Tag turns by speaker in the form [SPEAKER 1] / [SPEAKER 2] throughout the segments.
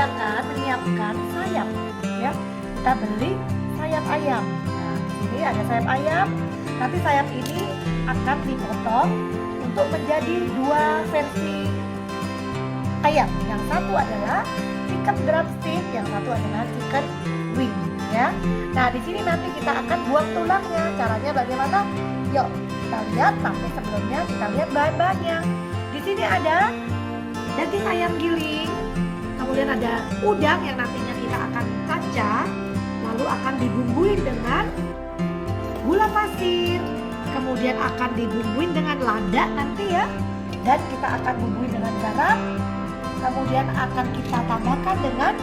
[SPEAKER 1] menyiapkan sayap ya. Kita beli sayap ayam. Nah, di sini ada sayap ayam. Nanti sayap ini akan dipotong untuk menjadi dua versi ayam. Yang satu adalah chicken drumstick, yang satu adalah chicken wing ya. Nah, di sini nanti kita akan buang tulangnya. Caranya bagaimana? Yuk kita lihat, tapi sebelumnya kita lihat bahan-bahannya. Di sini ada daging ayam giling, kemudian ada udang yang nantinya kita akan cacah, lalu akan dibumbuin dengan gula pasir, kemudian akan dibumbuin dengan lada nanti ya, dan kita akan bumbuin dengan garam, kemudian akan kita tambahkan dengan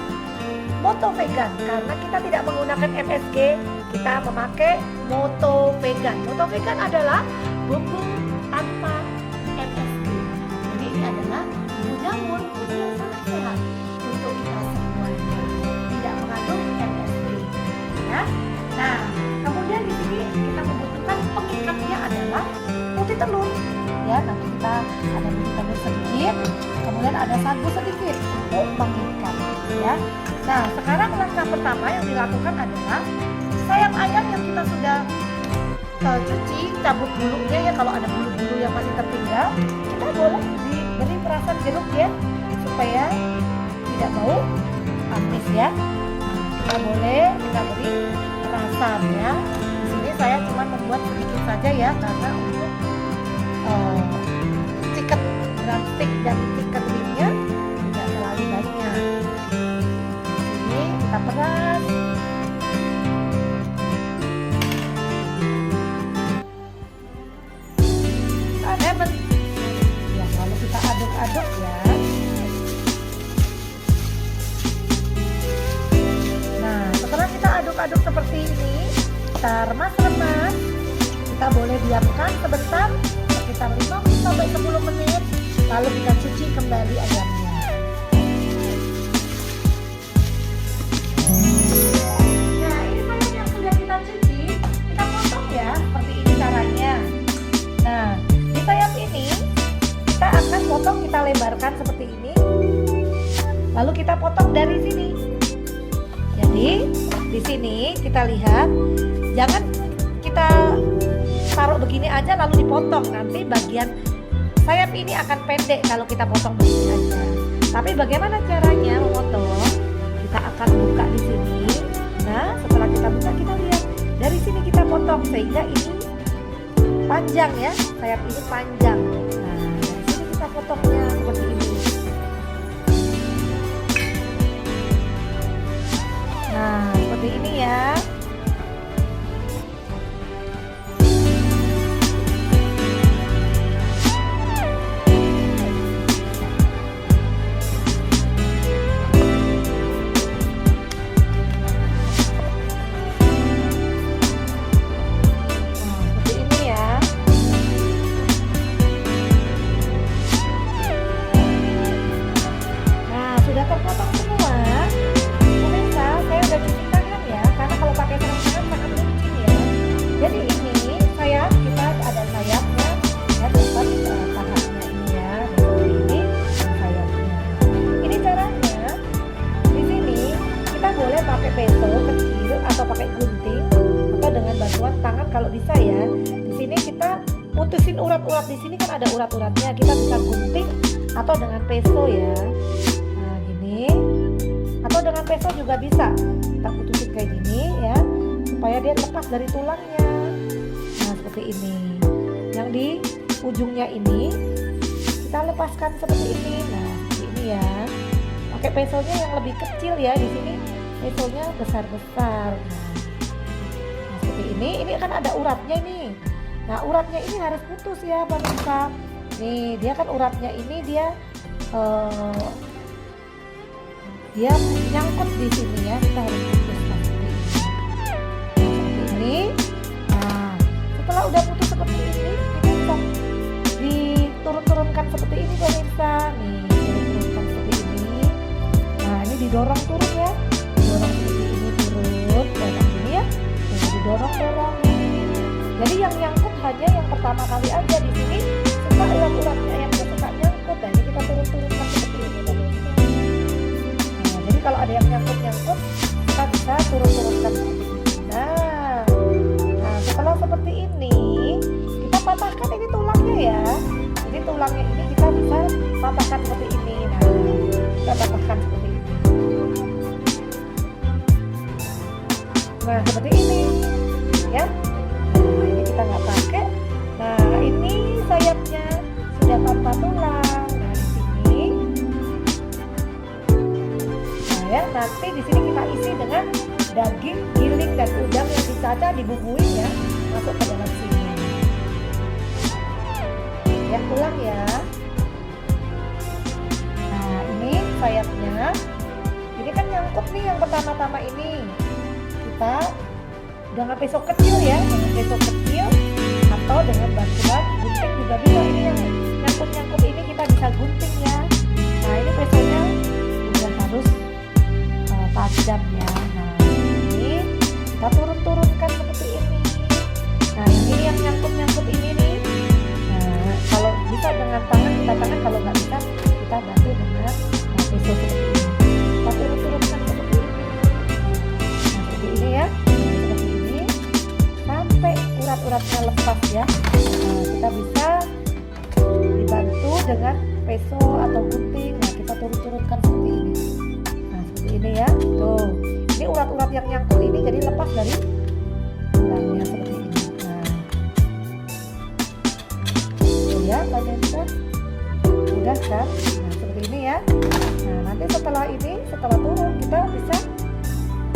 [SPEAKER 1] moto vegan karena kita tidak menggunakan MSG, kita memakai moto vegan. Moto vegan adalah bumbu tanpa MSG. Jadi ini adalah bumbu jamur yang sangat sehat untuk kita semuanya, tidak mengandung MSG. Ya. Nah, kemudian di sini kita membutuhkan pengikatnya adalah putih telur. Ya, nanti kita ada putih telur sedikit, kemudian ada sagu sedikit untuk mengikat. Ya. Nah, sekarang langkah pertama yang dilakukan adalah sayap ayam yang kita sudah cuci, cabut bulunya ya, kalau ada bulu-bulu yang masih tertinggal, kita boleh diberi perasan jeruk ya, supaya tidak bau amis ya. Kita beri perasan ya. Di sini saya cuma membuat sedikit saja ya, karena untuk chicken drumstick dan chicken wingnya tidak terlalu banyak. Ini kita peras. Ya, lalu kita aduk-aduk ya. Nah, setelah kita aduk-aduk seperti ini, kita remas-remas. Kita boleh diamkan sebentar, sekitar 5-10 menit, lalu kita cuci kembali ayamnya. Nah, ini ayam yang sudah kita cuci, kita potong ya, seperti ini caranya. Nah, di sayap ini kita akan potong, kita lebarkan seperti ini, lalu kita potong dari sini. Jadi di sini kita lihat, jangan kita taruh begini aja lalu dipotong, nanti bagian sayap ini akan pendek kalau kita potong begini aja. Tapi bagaimana caranya memotong? Kita akan buka di sini. Nah, setelah kita buka, kita lihat dari sini kita potong sehingga ini panjang ya, sayap ini panjang. Nah, dari sini kita potongnya seperti ini. Nah, seperti ini ya. Terpotong semua. Pemirsa, saya udah cuci tangan ya, karena kalau pakai sarung tangan sangat licin ya. Jadi ini sayap, kita ada sayapnya ya, dapat pahatnya ini ya. Ini sayapnya. Ini caranya. Di sini kita boleh pakai peso kecil atau pakai gunting atau dengan bantuan tangan kalau bisa ya. Di sini kita putusin urat-urat, di sini kan ada urat-uratnya. Kita bisa gunting atau dengan peso ya. Atau dengan peso juga bisa, kita putusin kayak gini ya, supaya dia lepas dari tulangnya. Nah, seperti ini. Yang di ujungnya ini kita lepaskan seperti ini. Nah, seperti ini ya. Pakai pesonya yang lebih kecil ya, di sini pesonya besar-besar. Nah, seperti ini. Ini kan ada uratnya nih. Nah, uratnya ini harus putus ya, pemirsa. Nih, dia kan uratnya ini dia nyangkut di sini ya, kita harus putus seperti ini. Seperti ini. Nah, setelah udah putus seperti ini, kita bisa diturun-turunkan seperti ini pemirsa. Nih, turun-turunkan seperti ini. Nah, ini didorong turun ya, didorong seperti ini turun, dorong gini ya, ini didorong-dorong. Jadi yang nyangkut hanya yang pertama kali aja di sini, suka urat-uratnya yang suka nyangkut. Dan ini kita turun-turunkan seperti ini pemirsa. tambahkan seperti ini. Nah seperti ini ya. Nah ini kita nggak pakai. Nah ini sayapnya sudah tanpa tulang. Nah di sini, nah ya nanti di sini kita isi dengan daging giling dan udang yang dicaca dibumbuin ya, masuk ke dalam sini. Ya ulang ya. Nah ini sayapnya, ini kan nyangkut nih yang pertama-tama ini. Kita dengan pisau kecil ya, dengan pisau kecil atau dengan bantuan gunting juga bisa. Ini yang nyangkut-nyangkut ini kita bisa gunting ya. Nah ini pisaunya udah harus tajam ya. Nah ini kita turun-turunkan seperti ini. Nah ini yang nyangkut-nyangkut ini nih. Nah kalau bisa dengan tangan, kita tangan, kalau nggak bisa kita bantu dengan pisau seperti ini. Kita turun-turunkan seperti ini. Nah seperti ini ya. Seperti ini sampai urat-uratnya lepas ya. Nah kita bisa dibantu dengan pisau atau gunting. Nah kita turun-turunkan seperti ini. Nah seperti ini ya. Tuh, ini urat-urat yang nyangkut ini jadi lepas dari tulangnya seperti ini. Nah tuh ya pemirsa, udah kan. Nah seperti ini ya. Nah nanti setelah ini, setelah turun, kita bisa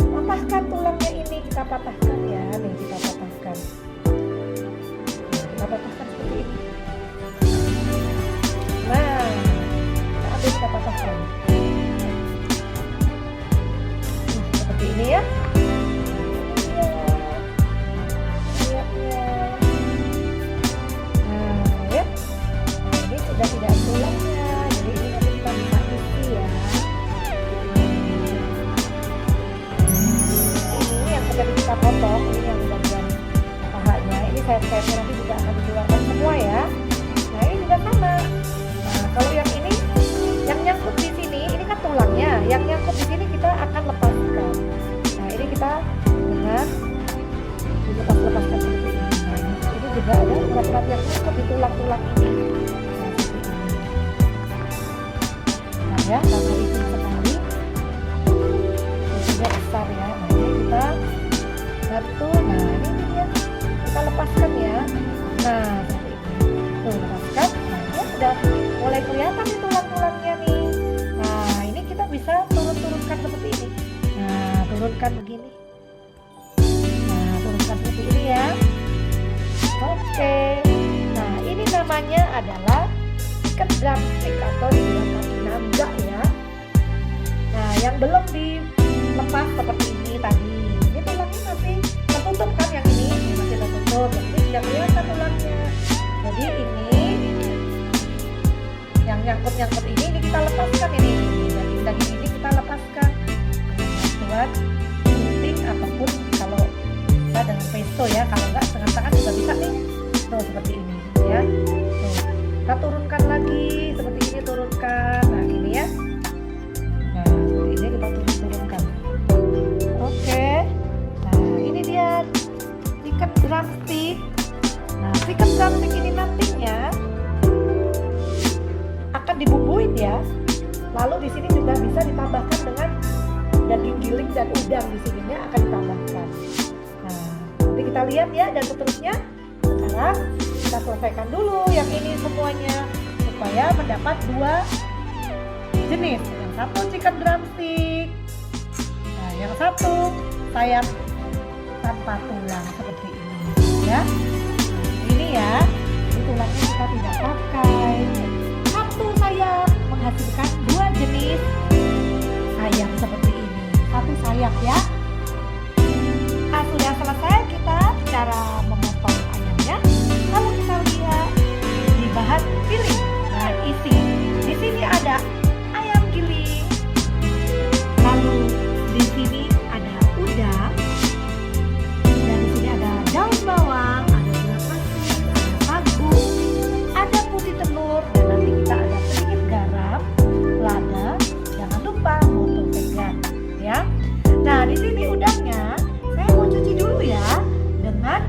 [SPEAKER 1] patahkan tulangnya ini. Kita patahkan ya. Nih kita patahkan. Nah, kita patahkan seperti ini. Nah kita ambil, kita patahkan. Seperti ini ya. Nah ya. Nah ini sudah tidak ada tulangnya. Jadi ini nanti kita bisa isi ya. Ini yang tadi kita potong, ini yang bagian pahanya. Ini sayap-sayapnya nanti juga akan dikeluarkan semua ya. Nah ini juga sama. Nah kalau yang ini, yang nyangkut di sini, ini kan tulangnya. Yang nyangkut di sini kita akan lepaskan. Nah ini kita dengan dilepas-lepaskan seperti ini. Nah ini juga ada urat-urat yang nyangkut di tulang-tulang ini. Nah seperti ini. Nah ya, karena itu sekali, isinya besar ya. Nah ini kita bantu. Nah ini dia, kita lepaskan ya. Nah seperti ini. Tuh lepaskan. Nah ini sudah mulai kelihatan nih tulang-tulangnya nih. Nah ini kita bisa turun-turunkan seperti ini. Nah turunkan begini. Nah turunkan seperti ini ya. Oke. Nah ini namanya adalah ikan drumstick atau dibilang kaki naga ya. Nah yang belum dilepas seperti ini tadi, ini tulangnya masih tertutup kan, yang ini masih tertutup. Jadi tidak kelihatan tulangnya. Jadi ini yang nyangkut-nyangkut ini kita lepaskan ini. Daging-daging ini kita lepaskan buat gunting ataupun kalau bisa dengan pesto ya. Kalau enggak dengan tangan juga bisa nih. Tuh seperti ini ya. Tuh, kita turunkan lagi seperti ini, turunkan. Nah ini ya. Nah seperti ini kita turunkan. Oke. Nah ini dia chicken drumstick. Nah chicken drumstick ini nantinya akan dibumbuin ya. Lalu di sini juga bisa ditambahkan dengan daging giling dan udang, di sininya akan ditambahkan. Nah, nanti kita lihat ya, dan seterusnya. Sekarang kita selesaikan dulu yang ini semuanya supaya mendapat dua jenis. Yang satu chicken drumstick. Nah, yang satu sayap tanpa tulang seperti ini ya. Nah, ini ya, ini tulangnya kita tidak pakai. Satu sayap menghasilkan dua jenis sayap seperti ini. Satu sayap ya. Nah, sudah selesai kita cara memotong ayamnya. Lalu kita lihat di bahan giling. Nah, isi di sini ada ayam giling. Lalu di sini ada udang. Dan di sini ada daun bawang, ada gula pasir, ada sagu, ada putih telur, dan nanti kita ada sedikit garam, lada. Jangan lupa foto vegan ya. Nah, di sini udangnya saya mau cuci dulu ya dengan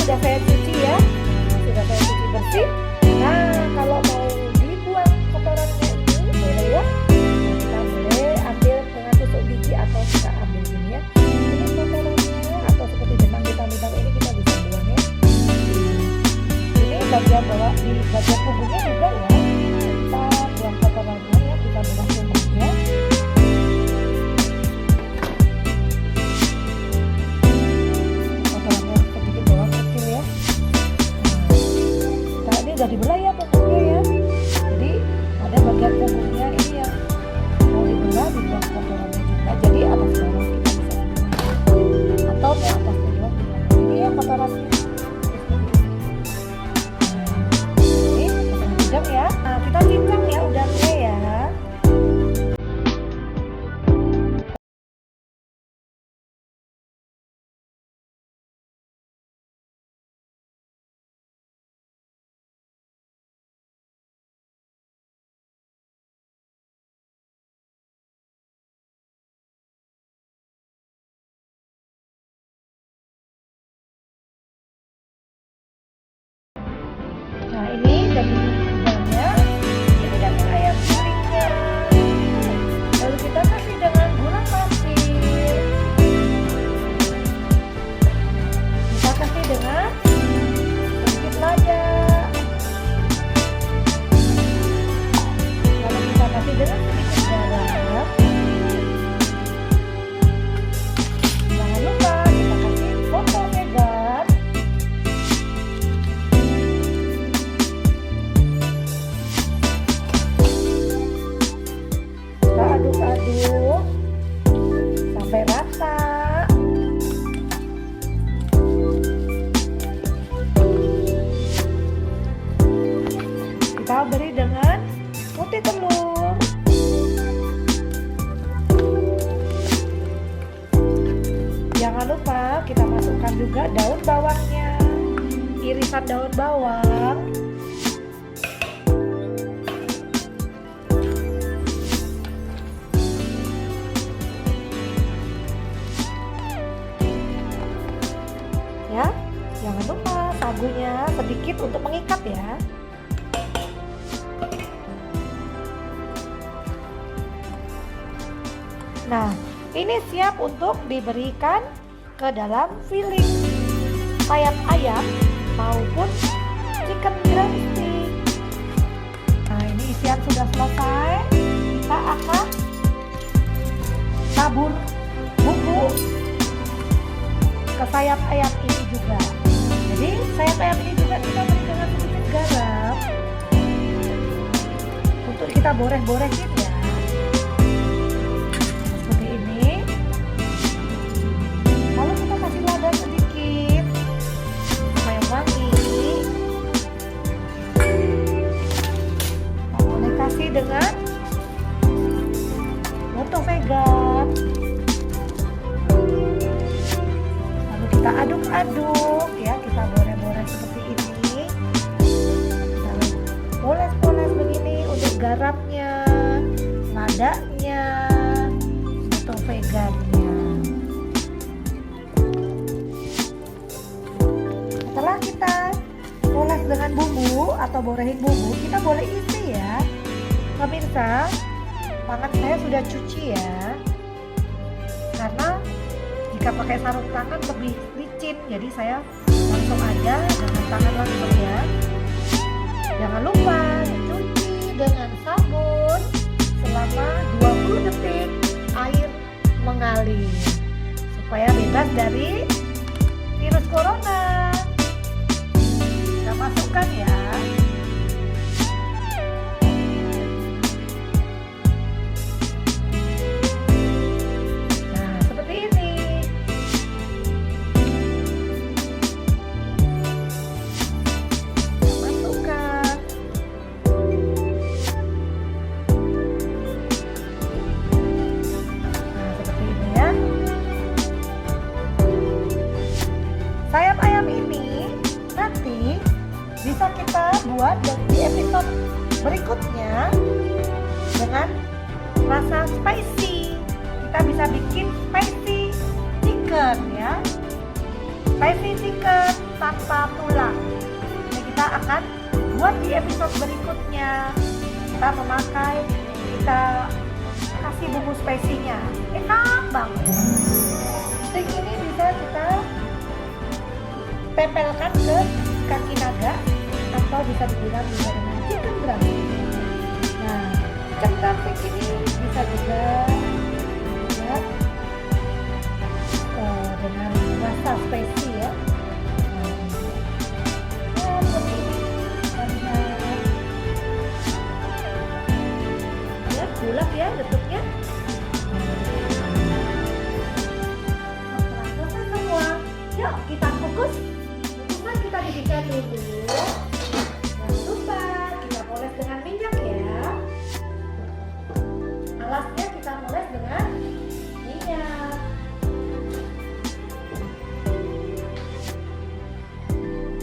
[SPEAKER 1] sudah saya cuci ya. Sudah saya cuci bersih. Nah, kalau mau dibuang kotorannya ini boleh ya. Kita boleh ambil dengan tusuk gigi atau kita ambil ini ya. Ini kotorannya atau seperti benang-benang ini kita bisa buang ya. Ini bagian bawah, di bagian punggungnya juga ya. Kita buang kotorannya ya, kita buang punggungnya. Kotorannya sedikit bawah kecil ya. Nah, ini udah dibelah ya punggungnya ya. Jadi ada bagian punggungnya ini yang mau dibelah, dibuang kotorannya juga. Jadi atas bawah kita bisa buang. Atau ke atasnya doang dibuang. Ini ya kotorannya. Ya, nah, kita cincang ya udangnya ya. Nah, ini daging udangnya. Ini daging ayam gulingnya. Lalu kita kasih dengan gula pasir. Kita kasih dengan sedikit lada. Lalu kita kasih dengan sedikit garam. Jangan lupa kita kasih foto vegan. Kita aduk-aduk sampai rata. Kita beri dengan putih telur. Jangan lupa kita masukkan juga daun bawangnya, irisan daun bawang. Ya, jangan lupa sagunya sedikit untuk mengikat ya. Nah, ini siap untuk diberikan ke dalam filling sayap ayam maupun chicken drumstick. Nah, ini isian sudah selesai. Kita akan tabur bumbu ke sayap ayam ini juga. Jadi sayap ayam ini juga kita beri dengan sedikit garam untuk kita boreh-borehin ya. Seperti ini. Lalu kita kasih lada sedikit supaya wangi. Kita boleh kasih dengan foto vegan. Kita aduk-aduk ya, kita boreh-boreh seperti ini. Kita poles-poles begini untuk garamnya, ladanya, atau vegannya. Setelah kita poles dengan bumbu atau borehin bumbu, kita boleh isi ya. Pemirsa, tangan saya sudah cuci ya. Karena jika pakai sarung tangan lebih licin, jadi saya langsung aja dengan tangan langsung ya. Jangan lupa cuci dengan sabun selama 20 detik air mengalir supaya bebas dari virus corona. Kita masukkan ya. Sayap ayam ini nanti bisa kita buat di episode berikutnya dengan rasa spicy. Kita bisa bikin spicy chicken ya, spicy chicken tanpa tulang. Ini kita akan buat di episode berikutnya. Kita memakai, kita kasih bumbu spesinya, enak banget. Stik ini bisa kita tempelkan ke kaki naga atau bisa dibilang juga dengan chicken drumstick. Nah, chicken drumstick ini bisa juga ya, dengan rasa spesi ya. Nah, seperti ini. Ya, bulat ya bentuknya. Setelah selesai semua, yuk kita kukus. Kukusan kita didihkan dulu. Jangan lupa kita poles dengan minyak ya. Alasnya kita poles dengan minyak.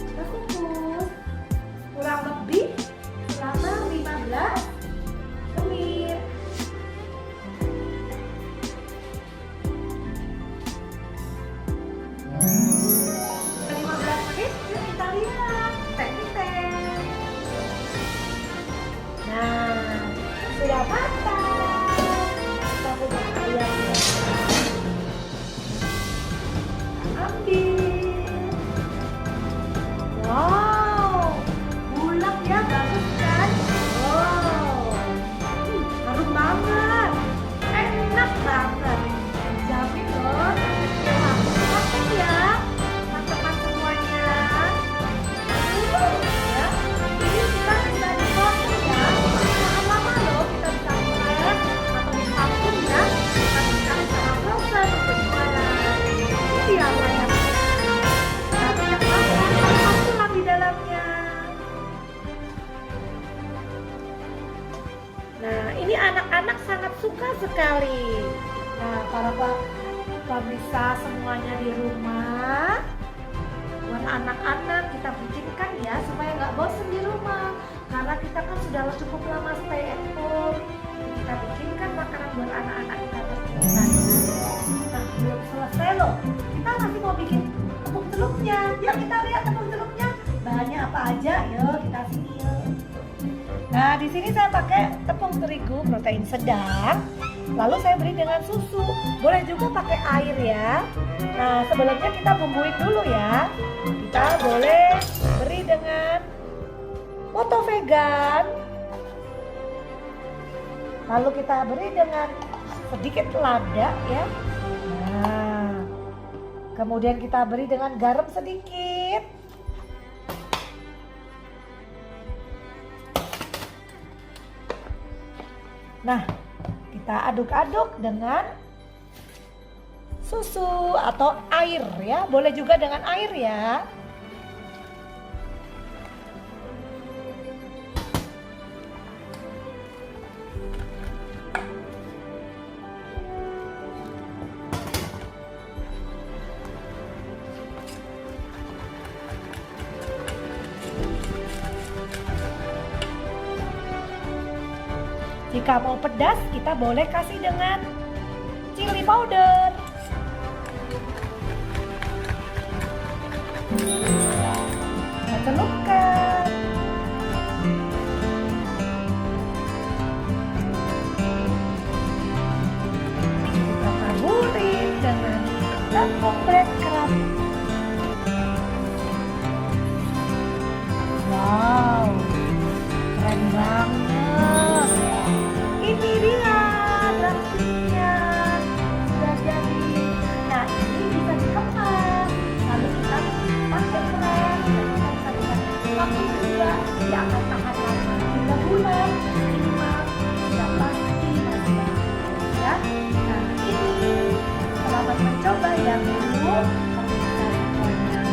[SPEAKER 1] Kita kukus kurang lebih selama 15 menit. 15 menit, yuk kita lihat. Tes. Nah, sudah matang. Kita buka ayamnya. Ambil. Wow, bulat ya, bagus kan? Wow, harum banget, enak banget. Jamin loh. Nah, makan ya, teman-teman semuanya. Ya, ini kita bisa dipotong ya. Jangan lama loh, kita bisa press atau divakum ya. Kita bisa secara frozen untuk jualan. Ini dia ayam. Tapi yang tanpa tulang di dalamnya. Nah, ini anak-anak sangat suka sekali. Nah, para pemirsa semuanya di rumah, buat anak-anak kita bikinkan ya supaya nggak bosan di rumah. Karena kita kan sudah cukup lama stay at home. Kita bikinkan makanan buat anak-anak kita terus. Nah, belum selesai loh. Kita masih mau bikin tepung telurnya. Yuk kita lihat tepung telurnya. Bahannya apa aja? Yuk kita sini yuk. Nah, di sini saya pakai tepung terigu protein sedang. Lalu saya beri dengan susu. Boleh juga pakai air ya. Nah, sebelumnya kita bumbuin dulu ya. Kita boleh beri dengan moto vegan. Lalu kita beri dengan sedikit lada ya. Nah, kemudian kita beri dengan garam sedikit. Nah, kita aduk-aduk dengan susu atau air ya. Boleh juga dengan air ya. Jika mau pedas, kita boleh kasih dengan chili powder. Kita celupkan. Kita taburin dengan tepung breadcrumb. Wow, keren banget. Ini dia drumsticknya sudah jadi. Nah, ini bisa dikemas. Lalu kita pakai keras. Kita bisa dengan waktu juga. Dia akan tahan lama 3 bulan. Minimal sudah pasti masih bagus ya. Nah, ini selamat mencoba ya Bu. Pemirsa semuanya.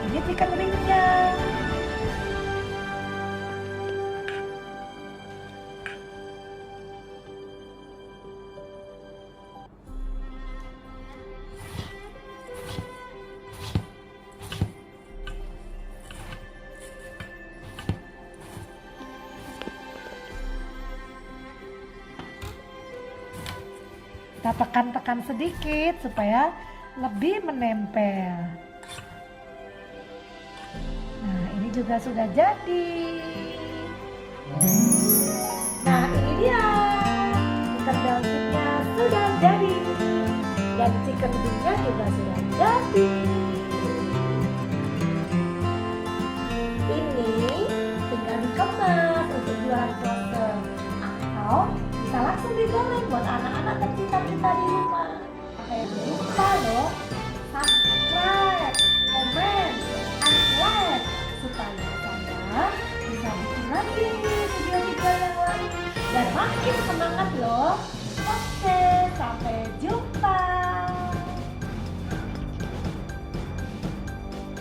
[SPEAKER 1] Ini chicken wingnya. Kita tekan-tekan sedikit supaya lebih menempel. Nah, ini juga sudah jadi. Nah, ini dia. Chicken downsticknya sudah jadi. Dan chicken wingnya juga sudah jadi. Ini tinggal dikemas untuk jualan frozen. Atau bisa langsung digoreng buat anak-anak tercinta kita di rumah. Jangan lupa dong, subscribe, komen, and like supaya saya bisa bikin lagi video-video yang lain dan makin semangat loh. Oke, sampai jumpa.